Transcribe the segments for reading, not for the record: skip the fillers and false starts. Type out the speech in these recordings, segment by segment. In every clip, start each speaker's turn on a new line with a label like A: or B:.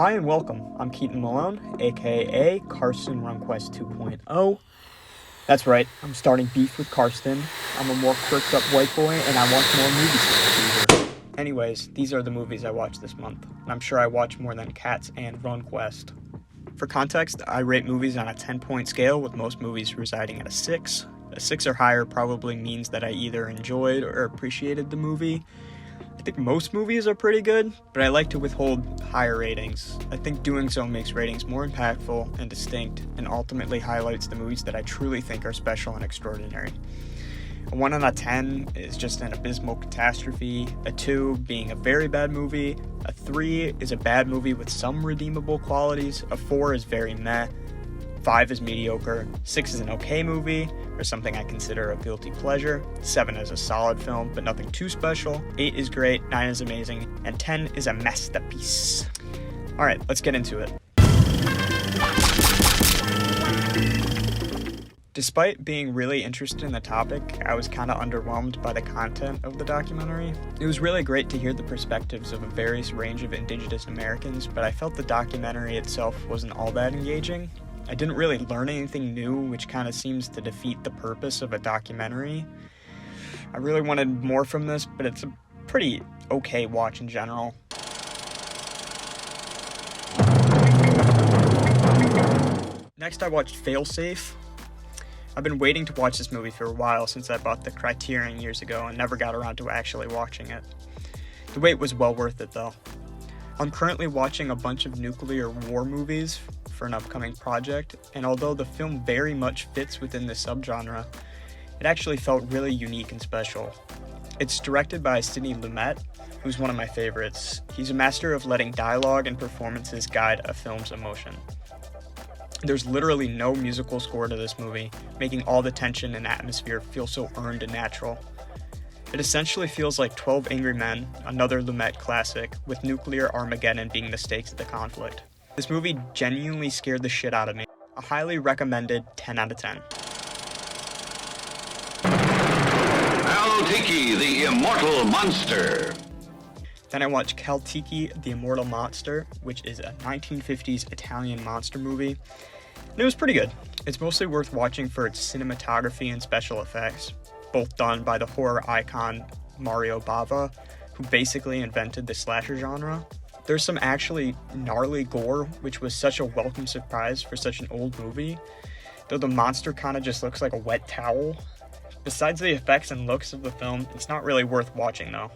A: Hi and welcome. I'm Keaton Malone, aka Carson RunQuest 2.0. That's right, I'm starting beef with Karsten. I'm a more quirked up white boy and I watch more movies than Caesar. Anyways, these are the movies I watched this month, and I'm sure I watch more than Cats and RunQuest. For context, I rate movies on a 10-point scale, with most movies residing at a 6. A 6 or higher probably means that I either enjoyed or appreciated the movie. I think most movies are pretty good, but I like to withhold higher ratings. I think doing so makes ratings more impactful and distinct, and ultimately highlights the movies that I truly think are special and extraordinary. A 1 out of 10 is just an abysmal catastrophe, a 2 being a very bad movie, a 3 is a bad movie with some redeemable qualities, a 4 is very meh, 5 is mediocre, 6 is an okay movie, or something I consider a guilty pleasure, 7 is a solid film, but nothing too special, 8 is great, 9 is amazing, and 10 is a masterpiece. Alright, let's get into it. Despite being really interested in the topic, I was kind of underwhelmed by the content of the documentary. It was really great to hear the perspectives of a various range of Indigenous Americans, but I felt the documentary itself wasn't all that engaging. I didn't really learn anything new, which kind of seems to defeat the purpose of a documentary. I really wanted more from this, but it's a pretty okay watch in general. Next, I watched Failsafe. I've been waiting to watch this movie for a while since I bought the Criterion years ago and never got around to actually watching it. The wait was well worth it though. I'm currently watching a bunch of nuclear war movies for an upcoming project, and although the film very much fits within this subgenre, it actually felt really unique and special. It's directed by Sidney Lumet, who's one of my favorites. He's a master of letting dialogue and performances guide a film's emotion. There's literally no musical score to this movie, making all the tension and atmosphere feel so earned and natural. It essentially feels like 12 Angry Men, another Lumet classic, with nuclear Armageddon being the stakes of the conflict. This movie genuinely scared the shit out of me. A highly recommended 10 out of 10.
B: Al-Tiki, the Immortal Monster.
A: Then I watched Kel-Tiki, the Immortal Monster, which is a 1950s Italian monster movie, and it was pretty good. It's mostly worth watching for its cinematography and special effects, both done by the horror icon Mario Bava, who basically invented the slasher genre. There's some actually gnarly gore, which was such a welcome surprise for such an old movie, though the monster kind of just looks like a wet towel. Besides the effects and looks of the film, it's not really worth watching though.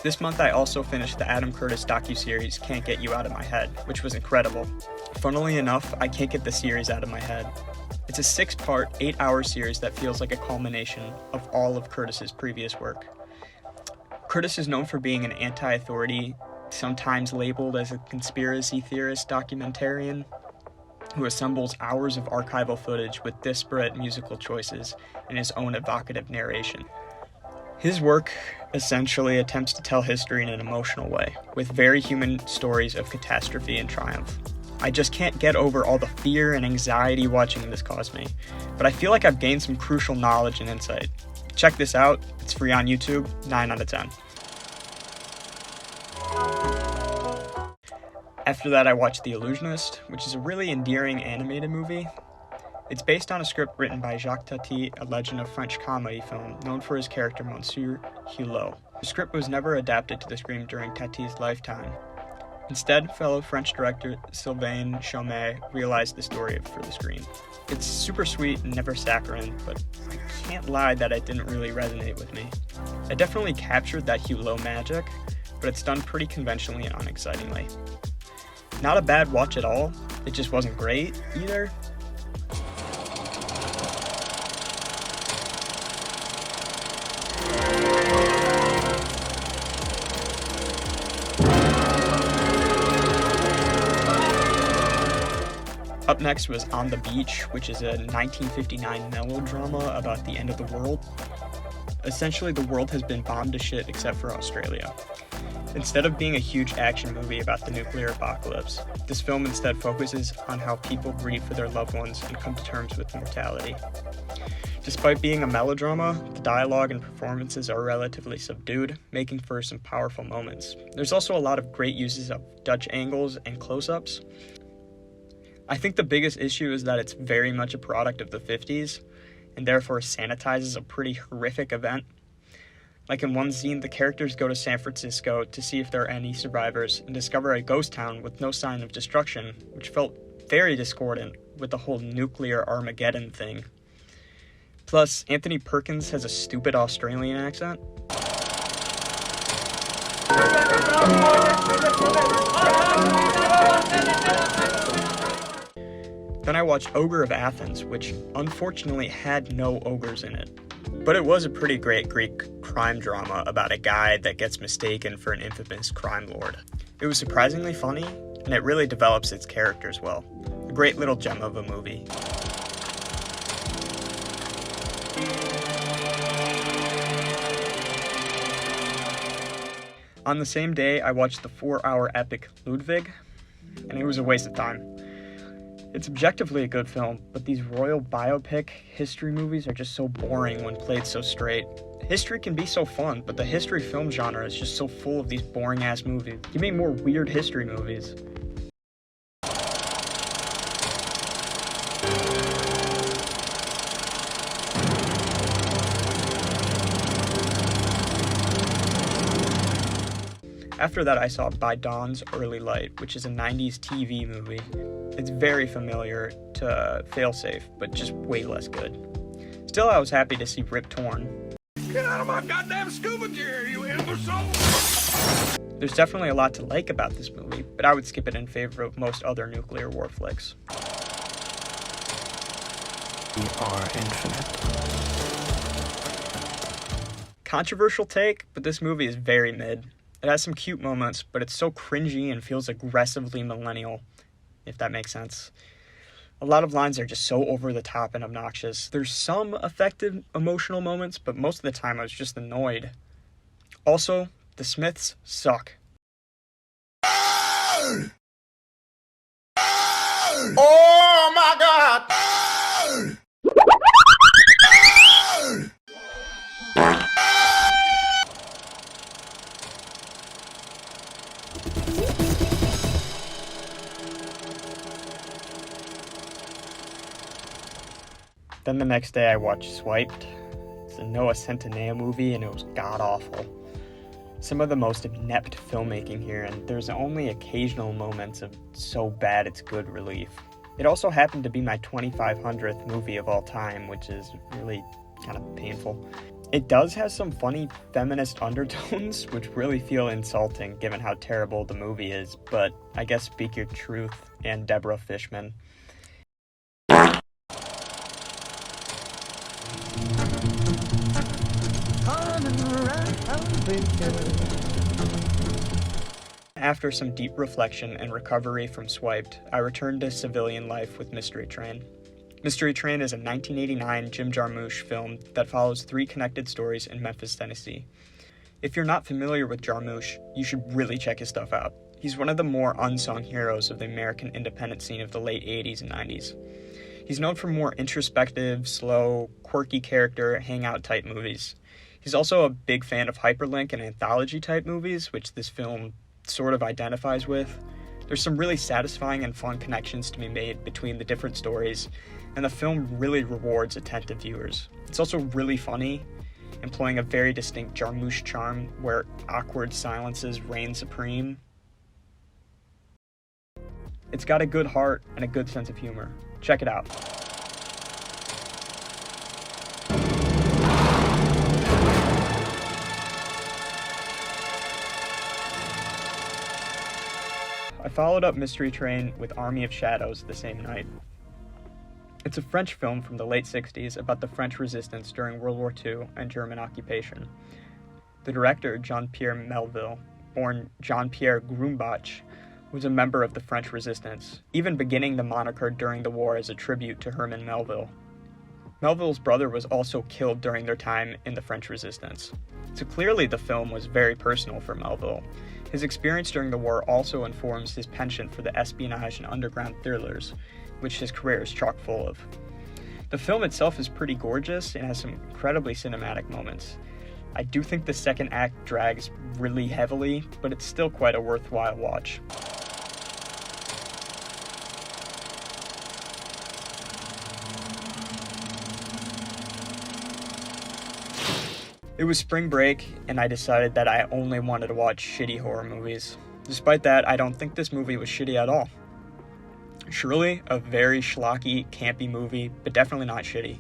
A: This month I also finished the Adam Curtis docuseries Can't Get You Out of My Head, which was incredible. Funnily enough, I can't get the series out of my head. It's a 6-part, 8-hour series that feels like a culmination of all of Curtis's previous work. Curtis is known for being an anti-authority, sometimes labeled as a conspiracy theorist documentarian, who assembles hours of archival footage with disparate musical choices and his own evocative narration. His work essentially attempts to tell history in an emotional way, with very human stories of catastrophe and triumph. I just can't get over all the fear and anxiety watching this caused me, but I feel like I've gained some crucial knowledge and insight. Check this out, it's free on YouTube, 9 out of 10. After that, I watched The Illusionist, which is a really endearing animated movie. It's based on a script written by Jacques Tati, a legend of French comedy film, known for his character Monsieur Hulot. The script was never adapted to the screen during Tati's lifetime. Instead, fellow French director Sylvain Chomet realized the story for the screen. It's super sweet and never saccharine, but I can't lie that it didn't really resonate with me. It definitely captured that Hulot magic, but it's done pretty conventionally and unexcitingly. Not a bad watch at all, it just wasn't great either. Up next was On the Beach, which is a 1959 melodrama about the end of the world. Essentially, the world has been bombed to shit except for Australia. Instead of being a huge action movie about the nuclear apocalypse, this film instead focuses on how people grieve for their loved ones and come to terms with mortality. Despite being a melodrama, the dialogue and performances are relatively subdued, making for some powerful moments. There's also a lot of great uses of Dutch angles and close-ups. I think the biggest issue is that it's very much a product of the 50s, and therefore sanitizes a pretty horrific event. Like in one scene, the characters go to San Francisco to see if there are any survivors and discover a ghost town with no sign of destruction, which felt very discordant with the whole nuclear Armageddon thing. Plus, Anthony Perkins has a stupid Australian accent. Then I watched Ogre of Athens, which unfortunately had no ogres in it. But it was a pretty great Greek crime drama about a guy that gets mistaken for an infamous crime lord. It was surprisingly funny, and it really develops its characters well. A great little gem of a movie. On the same day, I watched the 4-hour epic Ludwig, and it was a waste of time. It's objectively a good film, but these royal biopic history movies are just so boring when played so straight. History can be so fun, but the history film genre is just so full of these boring-ass movies. Give me more weird history movies. After that, I saw By Dawn's Early Light, which is a 90s TV movie. It's very familiar to Failsafe, but just way less good. Still, I was happy to see Rip Torn.
C: Get out of my goddamn scuba gear, you imbecile!
A: There's definitely a lot to like about this movie, but I would skip it in favor of most other nuclear war flicks.
D: We are infinite.
A: Controversial take, but this movie is very mid. It has some cute moments, but it's so cringy and feels aggressively millennial, if that makes sense. A lot of lines are just so over the top and obnoxious. There's some effective emotional moments, but most of the time I was just annoyed. Also, the Smiths suck.
C: Oh my god!
A: Then the next day I watched Swiped. It's a Noah Centineo movie and it was god-awful. Some of the most inept filmmaking here, and there's only occasional moments of so bad it's good relief. It also happened to be my 2500th movie of all time, which is really kind of painful. It does have some funny feminist undertones, which really feel insulting given how terrible the movie is, but I guess Speak Your Truth and Deborah Fishman. After some deep reflection and recovery from Swiped, I returned to civilian life with Mystery Train. Mystery Train is a 1989 Jim Jarmusch film that follows 3 connected stories in Memphis, Tennessee. If you're not familiar with Jarmusch, you should really check his stuff out. He's one of the more unsung heroes of the American independent scene of the late 80s and 90s. He's known for more introspective, slow, quirky character, hangout-type movies. He's also a big fan of hyperlink and anthology-type movies, which this film sort of identifies with. There's some really satisfying and fun connections to be made between the different stories, and the film really rewards attentive viewers. It's also really funny, employing a very distinct Jarmusch charm where awkward silences reign supreme. It's got a good heart and a good sense of humor. Check it out. I followed up Mystery Train with Army of Shadows the same night. It's a French film from the late 60s about the French resistance during World War II and German occupation. The director, Jean-Pierre Melville, born Jean-Pierre Grumbach, was a member of the French resistance, even beginning the moniker during the war as a tribute to Herman Melville. Melville's brother was also killed during their time in the French Resistance. So clearly the film was very personal for Melville. His experience during the war also informs his penchant for the espionage and underground thrillers, which his career is chock full of. The film itself is pretty gorgeous and has some incredibly cinematic moments. I do think the second act drags really heavily, but it's still quite a worthwhile watch. It was spring break, and I decided that I only wanted to watch shitty horror movies. Despite that, I don't think this movie was shitty at all. Surely a very schlocky, campy movie, but definitely not shitty.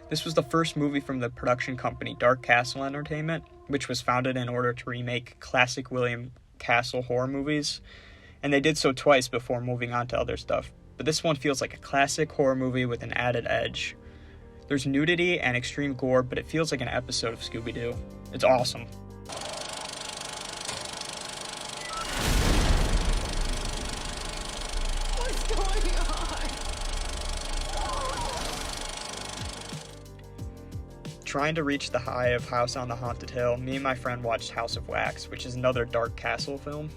A: This was the first movie from the production company Dark Castle Entertainment, which was founded in order to remake classic William Castle horror movies, and they did so twice before moving on to other stuff. But this one feels like a classic horror movie with an added edge. There's nudity and extreme gore, but it feels like an episode of Scooby-Doo. It's awesome.
E: What's going on?
A: Trying to reach the high of House on the Haunted Hill, me and my friend watched House of Wax, which is another Dark Castle film.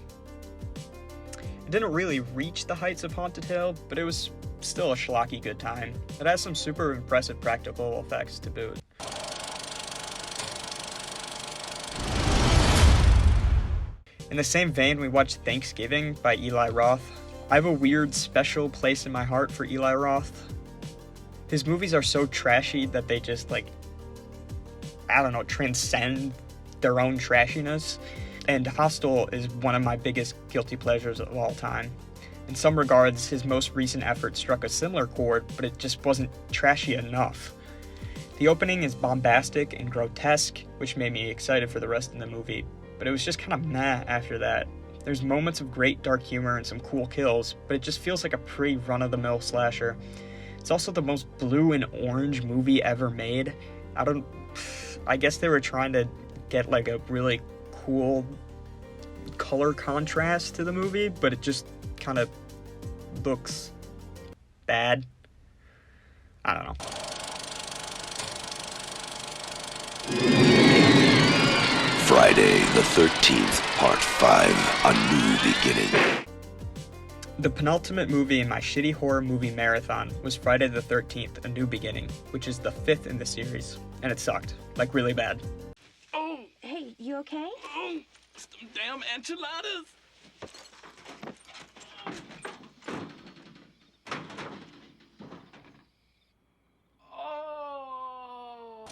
A: It didn't really reach the heights of Haunted Hill, but it was still a schlocky good time. It has some super impressive practical effects to boot. In the same vein, we watched Thanksgiving by Eli Roth. I have a weird, special place in my heart for Eli Roth. His movies are so trashy that they just, transcend their own trashiness. And Hostel is one of my biggest guilty pleasures of all time. In some regards, his most recent effort struck a similar chord, but it just wasn't trashy enough. The opening is bombastic and grotesque, which made me excited for the rest of the movie, but it was just kind of meh after that. There's moments of great dark humor and some cool kills, but it just feels like a pretty run-of-the-mill slasher. It's also the most blue and orange movie ever made. I guess they were trying to get a really cool color contrast to the movie, but it just kind of looks bad. I don't know.
B: Friday the 13th, Part 5, A New Beginning.
A: The penultimate movie in my shitty horror movie marathon was Friday the 13th, A New Beginning, which is the 5th in the series, and it sucked. Really bad.
E: Oh, hey, you okay?
C: Oh, some damn enchiladas. Oh.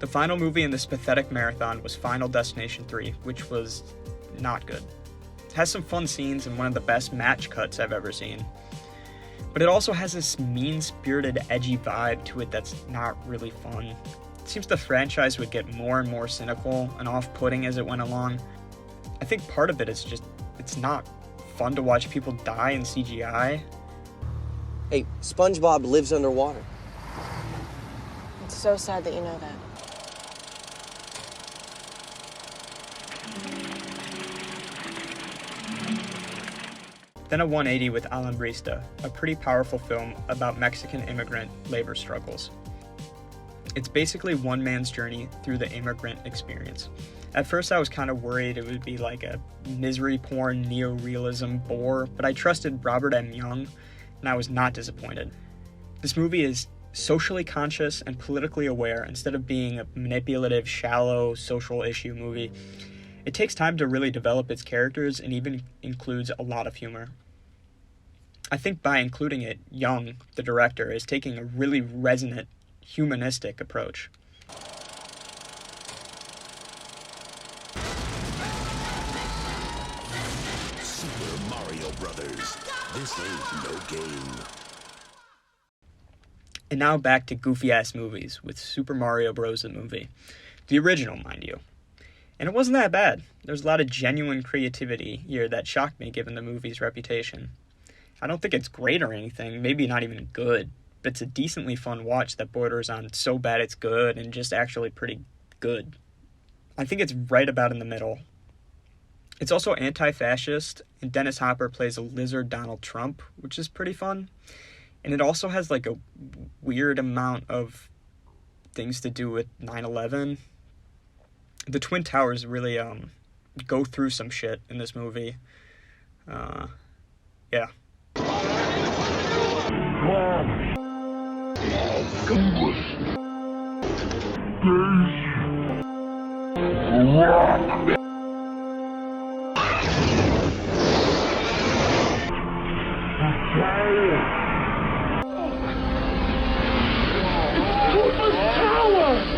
A: The final movie in this pathetic marathon was Final Destination 3, which was not good. It has some fun scenes and one of the best match cuts I've ever seen. But it also has this mean-spirited, edgy vibe to it that's not really fun. It seems the franchise would get more and more cynical and off-putting as it went along. I think part of it is just, it's not fun to watch people die in CGI.
F: Hey, SpongeBob lives underwater.
E: It's so sad that you know that.
A: Then a 180 with Alambrista, a pretty powerful film about Mexican immigrant labor struggles. It's basically one man's journey through the immigrant experience. At first I was kind of worried it would be like a misery porn neo-realism bore, but I trusted Robert M. Young, and I was not disappointed. This movie is socially conscious and politically aware instead of being a manipulative, shallow, social issue movie. It takes time to really develop its characters and even includes a lot of humor. I think by including it, Young, the director, is taking a really resonant, humanistic approach.
C: Super Mario Brothers. This ain't no game.
A: And now back to goofy-ass movies with Super Mario Bros. The movie. The original, mind you. And it wasn't that bad. There's a lot of genuine creativity here that shocked me given the movie's reputation. I don't think it's great or anything, maybe not even good, but it's a decently fun watch that borders on so bad it's good and just actually pretty good. I think it's right about in the middle. It's also anti-fascist, and Dennis Hopper plays a lizard Donald Trump, which is pretty fun. And it also has like a weird amount of things to do with 9/11. The Twin Towers really go through some shit in this movie. Yeah.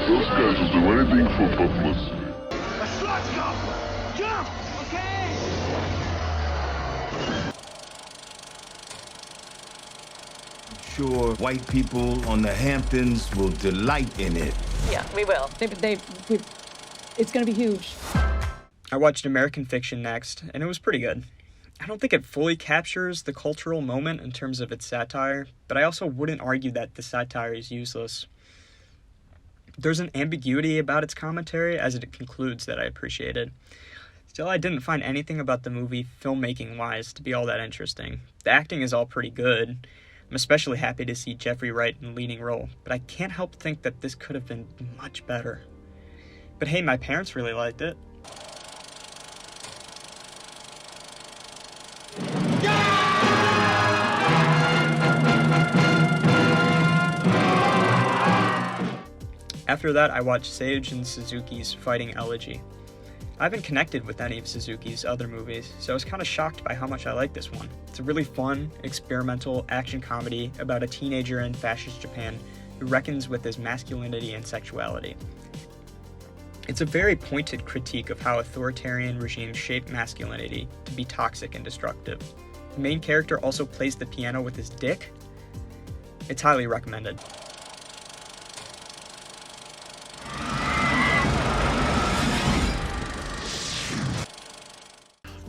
G: Those guys will do anything for publicity.
C: Sure, white people on the Hamptons will delight in it.
H: Yeah, we will.
I: It's gonna be huge.
A: I watched American Fiction next, and it was pretty good. I don't think it fully captures the cultural moment in terms of its satire, but I also wouldn't argue that the satire is useless. There's an ambiguity about its commentary as it concludes that I appreciated. Still, I didn't find anything about the movie, filmmaking-wise, to be all that interesting. The acting is all pretty good. I'm especially happy to see Jeffrey Wright in a leading role, but I can't help think that this could have been much better. But hey, my parents really liked it. After that, I watched Sage and Suzuki's Fighting Elegy. I haven't connected with any of Suzuki's other movies, so I was kind of shocked by how much I like this one. It's a really fun, experimental action comedy about a teenager in fascist Japan who reckons with his masculinity and sexuality. It's a very pointed critique of how authoritarian regimes shape masculinity to be toxic and destructive. The main character also plays the piano with his dick. It's highly recommended.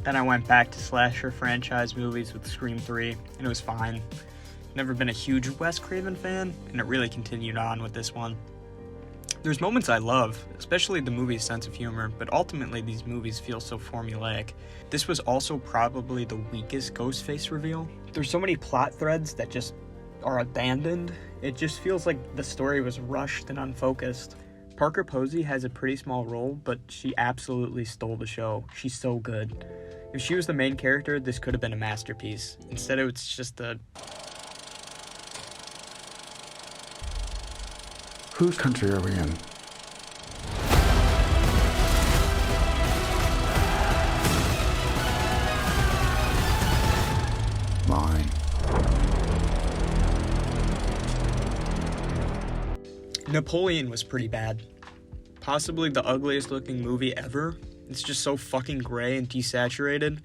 A: Then I went back to slasher franchise movies with Scream 3, and it was fine. Never been a huge Wes Craven fan, and it really continued on with this one. There's moments I love, especially the movie's sense of humor, but ultimately these movies feel so formulaic. This was also probably the weakest Ghostface reveal. There's so many plot threads that just are abandoned. It just feels like the story was rushed and unfocused. Parker Posey has a pretty small role, but she absolutely stole the show. She's so good. If she was the main character, this could have been a masterpiece. Instead, it's just a...
D: Whose country are we in? Mine.
A: Napoleon was pretty bad. Possibly the ugliest looking movie ever. It's just so fucking gray and desaturated.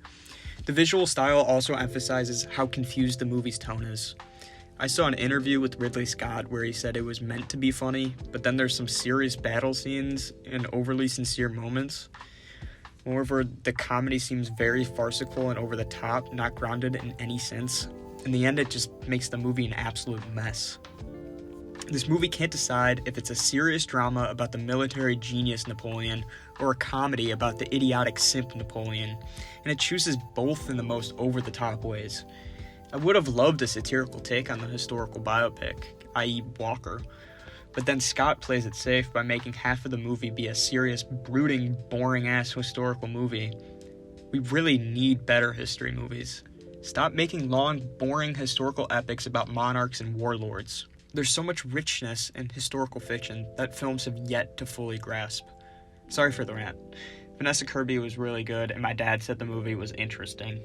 A: The visual style also emphasizes how confused the movie's tone is. I saw an interview with Ridley Scott where he said it was meant to be funny, but then there's some serious battle scenes and overly sincere moments. Moreover, the comedy seems very farcical and over the top, not grounded in any sense. In the end, it just makes the movie an absolute mess. This movie can't decide if it's a serious drama about the military genius Napoleon or a comedy about the idiotic simp Napoleon, and it chooses both in the most over-the-top ways. I would have loved a satirical take on the historical biopic, i.e. Walker, but then Scott plays it safe by making half of the movie be a serious, brooding, boring-ass historical movie. We really need better history movies. Stop making long, boring historical epics about monarchs and warlords. There's so much richness in historical fiction that films have yet to fully grasp. Sorry for the rant. Vanessa Kirby was really good, and my dad said the movie was interesting.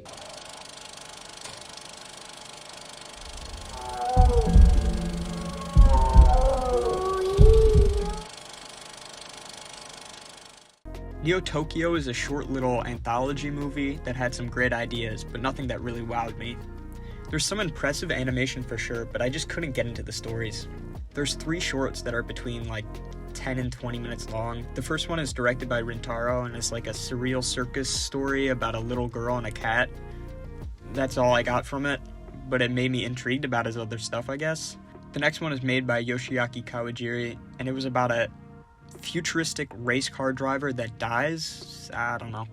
A: Neo Tokyo is a short little anthology movie that had some great ideas, but nothing that really wowed me. There's some impressive animation for sure, but I just couldn't get into the stories. There's 3 shorts that are between like 10 and 20 minutes long. The first one is directed by Rintaro and is like a surreal circus story about a little girl and a cat. That's all I got from it, but it made me intrigued about his other stuff, I guess. The next one is made by Yoshiaki Kawajiri, and it was about a futuristic race car driver that dies? I don't know.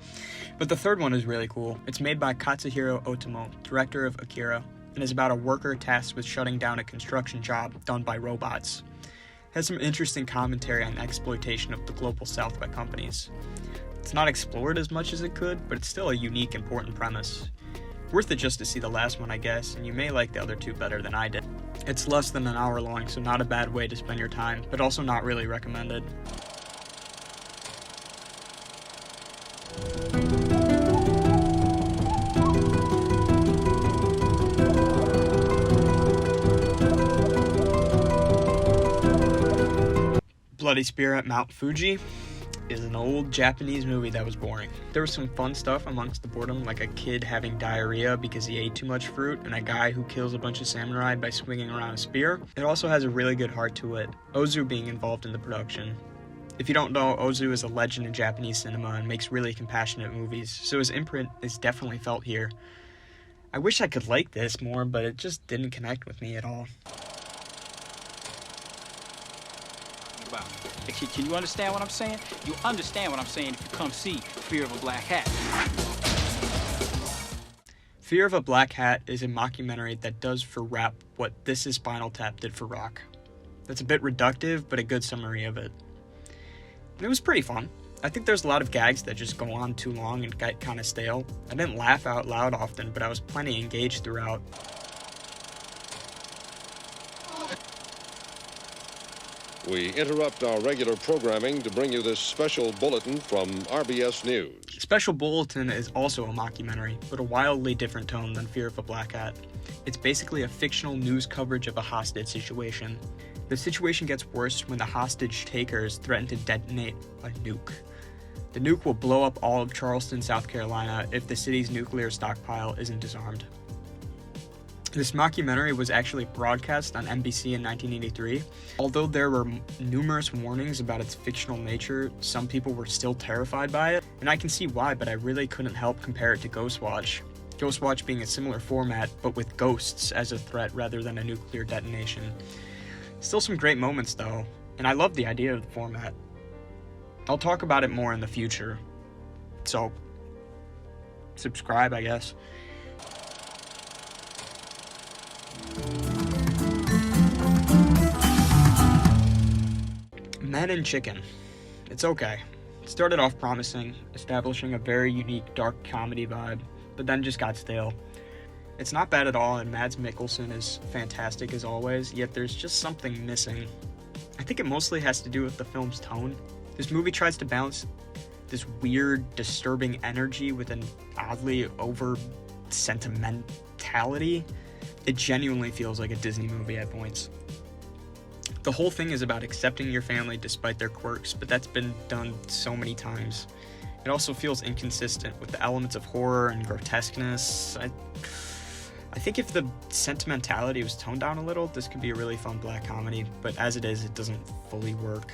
A: But the third one is really cool. It's made by Katsuhiro Otomo, director of Akira, and is about a worker tasked with shutting down a construction job done by robots. It has some interesting commentary on exploitation of the global south by companies. It's not explored as much as it could, but it's still a unique, important premise. Worth it just to see the last one, I guess, and you may like the other two better than I did. It's less than an hour long, so not a bad way to spend your time, but also not really recommended. Bloody Spirit Mount Fuji is an old Japanese movie that was boring. There was some fun stuff amongst the boredom, like a kid having diarrhea because he ate too much fruit, and a guy who kills a bunch of samurai by swinging around a spear. It also has a really good heart to it, Ozu being involved in the production. If you don't know, Ozu is a legend in Japanese cinema and makes really compassionate movies, so his imprint is definitely felt here. I wish I could like this more, but it just didn't connect with me at all.
H: Can you understand what I'm saying? You understand what I'm saying if you come see Fear of a Black Hat.
A: Fear of a Black Hat is a mockumentary that does for rap what This Is Spinal Tap did for rock. That's a bit reductive, but a good summary of it. And it was pretty fun. I think there's a lot of gags that just go on too long and get kind of stale. I didn't laugh out loud often, but I was plenty engaged throughout.
J: We interrupt our regular programming to bring you this special bulletin from RBS News.
A: Special Bulletin is also a mockumentary, but a wildly different tone than Fear of a Black Hat. It's basically a fictional news coverage of a hostage situation. The situation gets worse when the hostage takers threaten to detonate a nuke. The nuke will blow up all of Charleston, South Carolina if the city's nuclear stockpile isn't disarmed. This mockumentary was actually broadcast on NBC in 1983. Although there were numerous warnings about its fictional nature, some people were still terrified by it, and I can see why, but I really couldn't help compare it to Ghostwatch. Ghostwatch being a similar format, but with ghosts as a threat rather than a nuclear detonation. Still some great moments though, and I love the idea of the format. I'll talk about it more in the future, so subscribe, I guess. Men and Chicken. It's okay. It started off promising, establishing a very unique dark comedy vibe, but then just got stale. It's not bad at all, and Mads Mikkelsen is fantastic as always, yet there's just something missing. I think it mostly has to do with the film's tone. This movie tries to balance this weird, disturbing energy with an oddly over-sentimentality. It genuinely feels like a Disney movie at points. The whole thing is about accepting your family despite their quirks, but that's been done so many times. It also feels inconsistent with the elements of horror and grotesqueness. I think if the sentimentality was toned down a little, this could be a really fun black comedy, but as it is, it doesn't fully work.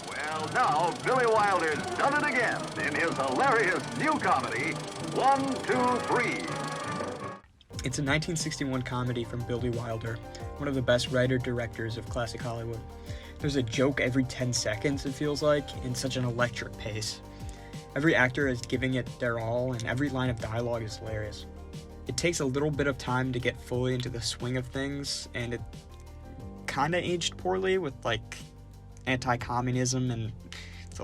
K: Well, now, Billy Wilder's done it again in his hilarious new comedy, 1, 2, 3.
A: It's a 1961 comedy from Billy Wilder, one of the best writer-directors of classic Hollywood. There's a joke every 10 seconds, it feels like, in such an electric pace. Every actor is giving it their all, and every line of dialogue is hilarious. It takes a little bit of time to get fully into the swing of things, and it kinda aged poorly with, like, anti-communism, and it's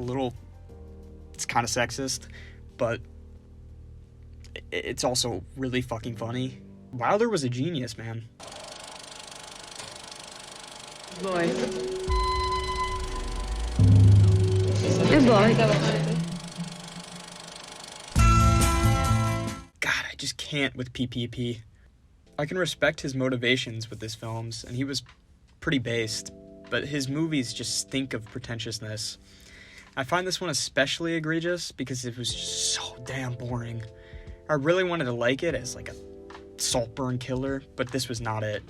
A: kinda sexist, but it's also really fucking funny. Wilder was a genius, man.
I: Boy. Good boy.
A: God, I just can't with PPP. I can respect his motivations with his films, and he was pretty based, but his movies just stink of pretentiousness. I find this one especially egregious because it was just so damn boring. I really wanted to like it as like a Saltburn killer, but this was not it.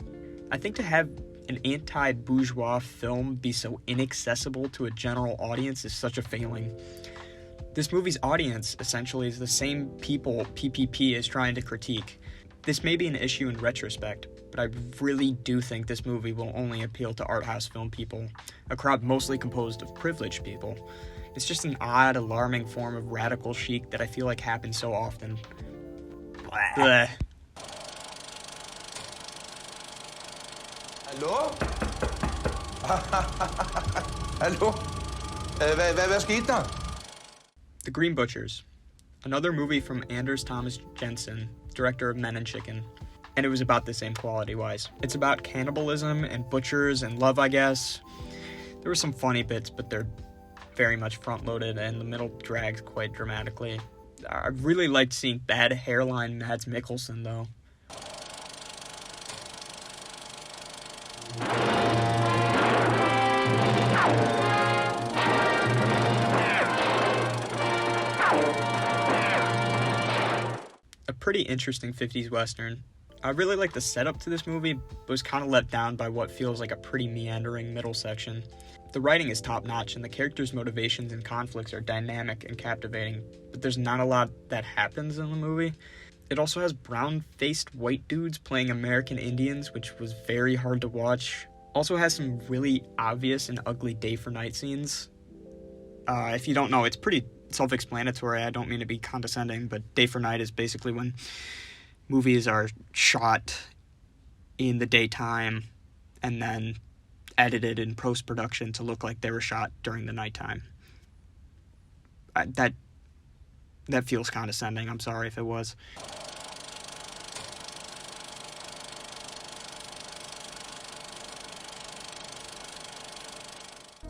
A: I think to have an anti-bourgeois film be so inaccessible to a general audience is such a failing. This movie's audience, essentially, is the same people PPP is trying to critique. This may be an issue in retrospect, but I really do think this movie will only appeal to art house film people, a crowd mostly composed of privileged people. It's just an odd, alarming form of radical chic that I feel like happens so often. Blech.
L: Hallo? Hallo? Hvad skete der?
A: The Green Butchers, another movie from Anders Thomas Jensen, director of Men and Chicken, and it was about the same quality-wise. It's about cannibalism and butchers and love, I guess. There were some funny bits, but they're very much front-loaded, and the middle drags quite dramatically. I really liked seeing bad hairline Mads Mikkelsen, though. A pretty interesting 50s Western. I really like the setup to this movie, but was kind of let down by what feels like a pretty meandering middle section. The writing is top-notch, and the characters' motivations and conflicts are dynamic and captivating, but there's not a lot that happens in the movie. It also has brown-faced white dudes playing American Indians, which was very hard to watch. Also has some really obvious and ugly day-for-night scenes. If you don't know, it's pretty self-explanatory. I don't mean to be condescending, but day for night is basically when movies are shot in the daytime and then edited in post-production to look like they were shot during the nighttime. That feels condescending. I'm sorry if it was.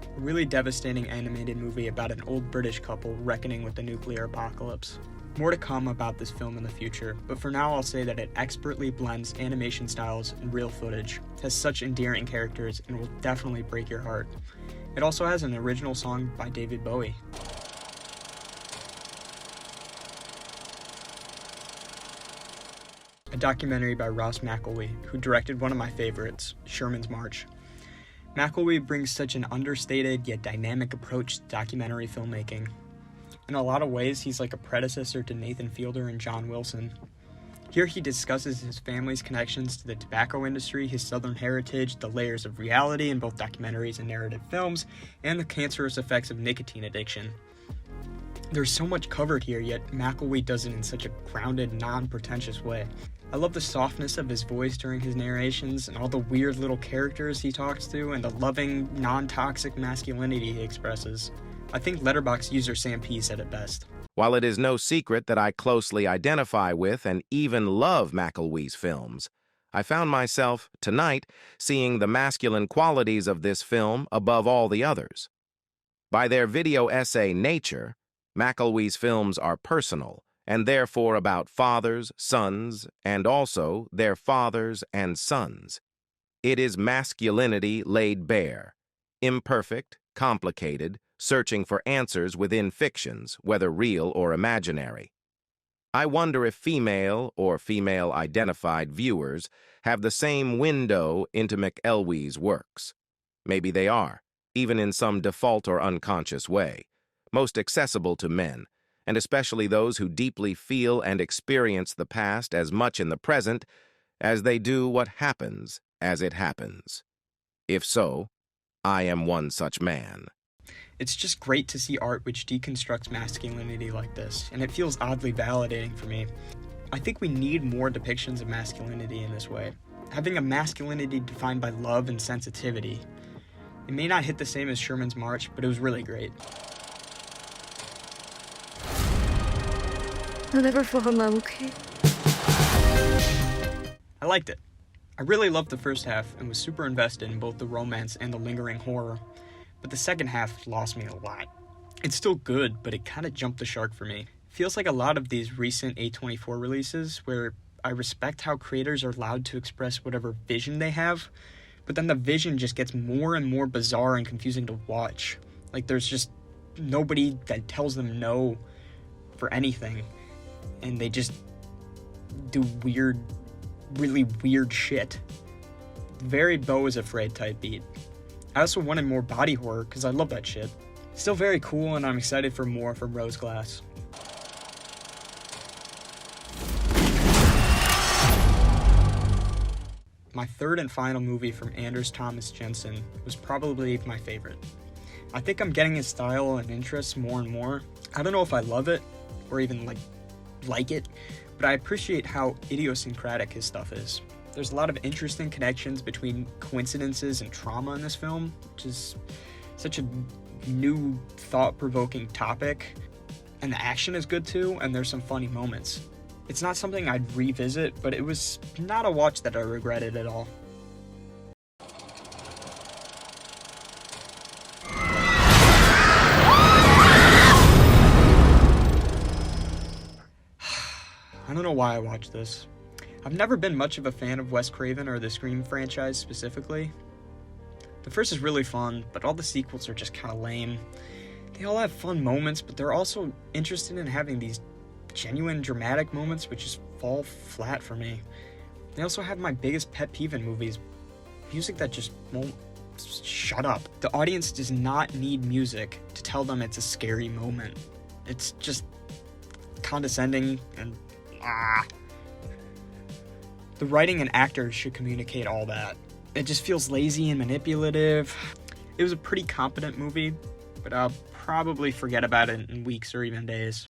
A: A really devastating animated movie about an old British couple reckoning with the nuclear apocalypse. More to come about this film in the future, but for now I'll say that it expertly blends animation styles and real footage, has such endearing characters, and will definitely break your heart. It also has an original song by David Bowie. A documentary by Ross McElwee, who directed one of my favorites, Sherman's March. McElwee brings such an understated yet dynamic approach to documentary filmmaking. In a lot of ways, he's like a predecessor to Nathan Fielder and John Wilson. Here he discusses his family's connections to the tobacco industry, his Southern heritage, the layers of reality in both documentaries and narrative films, and the cancerous effects of nicotine addiction. There's so much covered here, yet McElwee does it in such a grounded, non-pretentious way. I love the softness of his voice during his narrations, and all the weird little characters he talks to, and the loving, non-toxic masculinity he expresses. I think Letterboxd user Sam P said it best.
M: While it is no secret that I closely identify with and even love McElwee's films, I found myself, tonight, seeing the masculine qualities of this film above all the others. By their video essay nature, McElwee's films are personal, and therefore about fathers, sons, and also their fathers and sons. It is masculinity laid bare, imperfect, complicated, searching for answers within fictions, whether real or imaginary. I wonder if female or female-identified viewers have the same window into McElwee's works. Maybe they are, even in some default or unconscious way, most accessible to men, and especially those who deeply feel and experience the past as much in the present as they do what happens as it happens. If so, I am one such man.
A: It's just great to see art which deconstructs masculinity like this, and it feels oddly validating for me. I think we need more depictions of masculinity in this way. Having a masculinity defined by love and sensitivity. It may not hit the same as Sherman's March, but it was really great.
I: I'll never fall in love, okay?
A: I liked it. I really loved the first half and was super invested in both the romance and the lingering horror, but the second half lost me a lot. It's still good, but it kind of jumped the shark for me. It feels like a lot of these recent A24 releases where I respect how creators are allowed to express whatever vision they have, but then the vision just gets more and more bizarre and confusing to watch. Like there's just nobody that tells them no for anything, and they just do weird, really weird shit. Very Beau is Afraid type beat. I also wanted more body horror because I love that shit. Still very cool, and I'm excited for more from Rose Glass. my third and final movie from Anders Thomas Jensen was probably my favorite. I think I'm getting his style and interests more and more. I don't know if I love it or even like it, but I appreciate how idiosyncratic his stuff is. There's a lot of interesting connections between coincidences and trauma in this film, which is such a new, thought-provoking topic. And the action is good too, and there's some funny moments. It's not something I'd revisit, but it was not a watch that I regretted at all. I don't know why I watched this. I've never been much of a fan of Wes Craven or the Scream franchise specifically. The first is really fun, but all the sequels are just kind of lame. They all have fun moments, but they're also interested in having these genuine dramatic moments which just fall flat for me. They also have my biggest pet peeve in movies: music that just won't shut up. The audience does not need music to tell them it's a scary moment. It's just condescending and The writing and actors should communicate all that. It just feels lazy and manipulative. It was a pretty competent movie, but I'll probably forget about it in weeks or even days.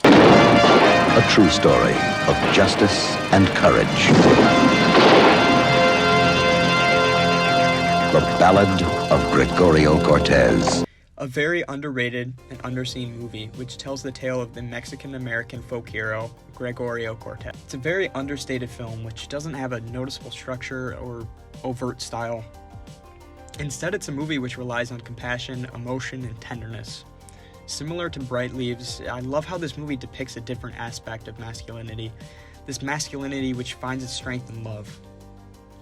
B: A true story of justice and courage. The Ballad of Gregorio Cortez.
A: A very underrated and underseen movie, which tells the tale of the Mexican-American folk hero, Gregorio Cortez. It's a very understated film, which doesn't have a noticeable structure or overt style. Instead, it's a movie which relies on compassion, emotion, and tenderness. Similar to Bright Leaves, I love how this movie depicts a different aspect of masculinity. This masculinity which finds its strength in love.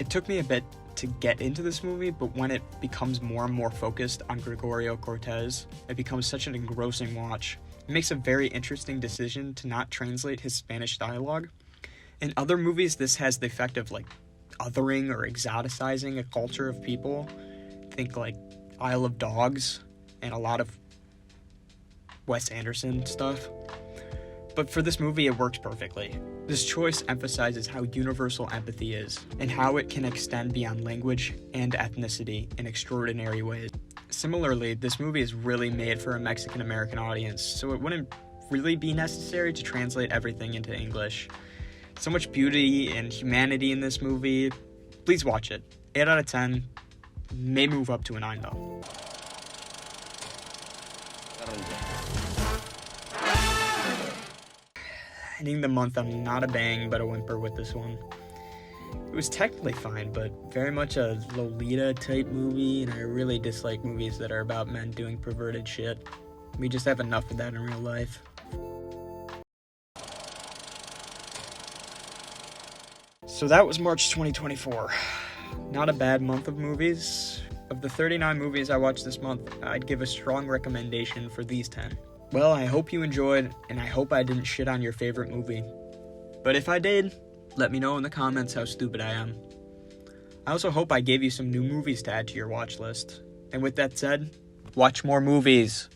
A: It took me a bit to get into this movie, but when it becomes more and more focused on Gregorio Cortez, it becomes such an engrossing watch. It makes a very interesting decision to not translate his Spanish dialogue. In other movies, this has the effect of othering or exoticizing a culture of people. Think Isle of Dogs and a lot of Wes Anderson stuff. But for this movie, it works perfectly. This choice emphasizes how universal empathy is, and how it can extend beyond language and ethnicity in extraordinary ways. Similarly, this movie is really made for a Mexican-American audience, so it wouldn't really be necessary to translate everything into English. So much beauty and humanity in this movie. Please watch it. 8 out of 10. May move up to a 9 though. Ending the month, I'm not a bang but a whimper with this one. It was technically fine, but very much a Lolita type movie, and I really dislike movies that are about men doing perverted shit. We just have enough of that in real life. So that was March 2024. Not a bad month of movies. Of the 39 movies I watched this month, I'd give a strong recommendation for these 10. Well, I hope you enjoyed, and I hope I didn't shit on your favorite movie. But if I did, let me know in the comments how stupid I am. I also hope I gave you some new movies to add to your watch list. And with that said, watch more movies.